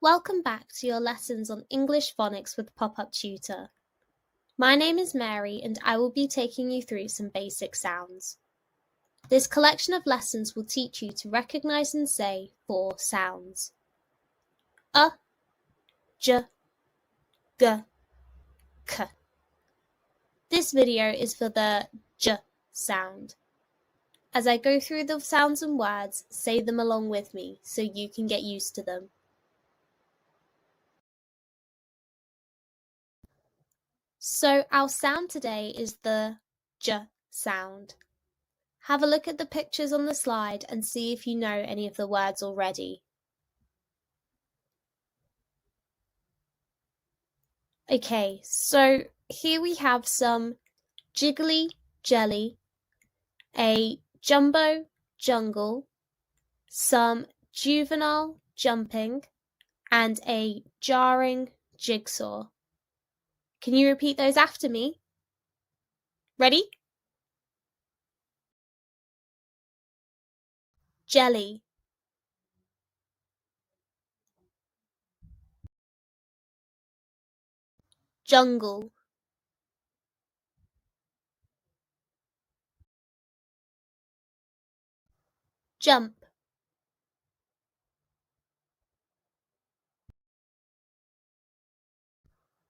Welcome back to your lessons on English phonics with Pop-Up Tutor. My name is Mary and I will be taking you through some basic sounds. This collection of lessons will teach you to recognise and say 4 sounds. J, G, K. This video is for the J sound. As I go through the sounds and words, say them along with me so you can get used to them. So our sound today is the J sound. Have a look at the pictures on the slide and see if you know any of the words already. Okay, so here we have some jiggly jelly, a jumbo jungle, some juvenile jumping, and a jarring jigsaw. Can you repeat those after me? Ready? Jelly, jungle, jump,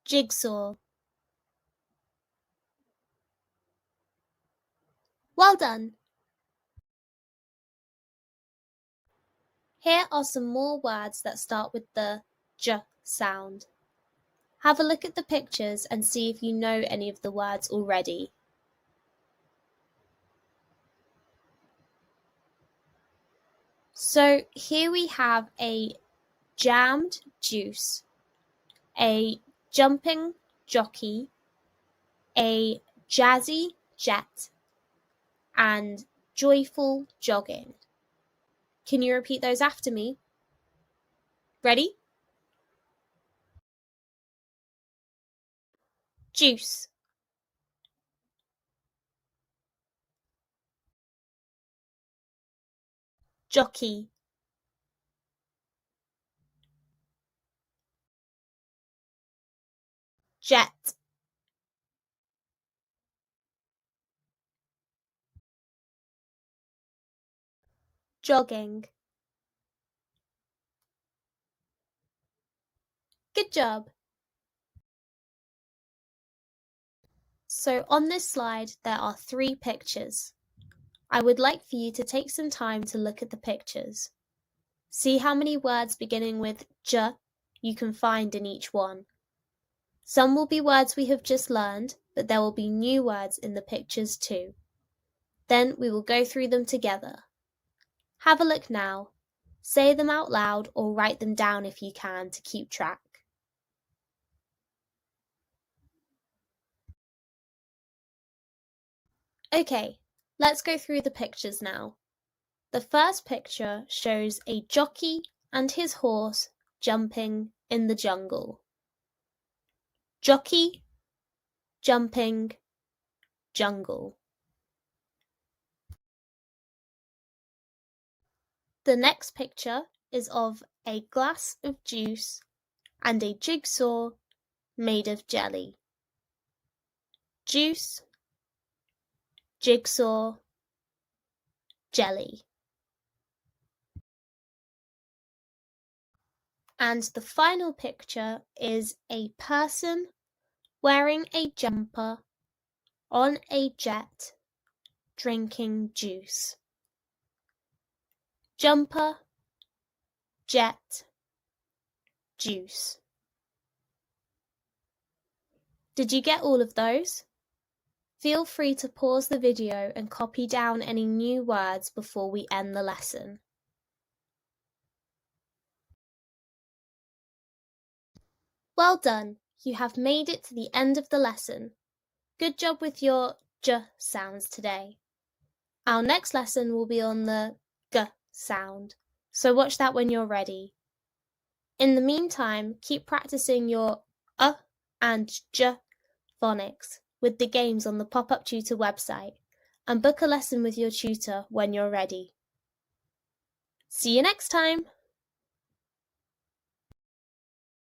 jigsaw. Well done! Here are some more words that start with the J sound. Have a look at the pictures and see if you know any of the words already. So here we have a jammed juice, a jumping jockey, a jazzy jet, and joyful jogging. Can you repeat those after me? Ready? Juice, jockey, jet, jogging. Good job! So on this slide there are 3 pictures. I would like for you to take some time to look at the pictures. See how many words beginning with J you can find in each one. Some will be words we have just learned, but there will be new words in the pictures too. Then we will go through them together. Have a look now. Say them out loud or write them down if you can to keep track. Okay, let's go through the pictures now. The first picture shows a jockey and his horse jumping in the jungle. Jockey, jumping, jungle. The next picture is of a glass of juice and a jigsaw made of jelly. Juice, jigsaw, jelly. And the final picture is a person wearing a jumper on a jet drinking juice. Jumper, jet, juice. Did you get all of those? Feel free to pause the video and copy down any new words before we end the lesson. Well done! You have made it to the end of the lesson. Good job with your J sounds today. Our next lesson will be on the G sound, so watch that when you're ready. In the meantime, keep practicing your and J phonics with the games on the Pop-Up Tutor website and book a lesson with your tutor when you're ready. See you next time!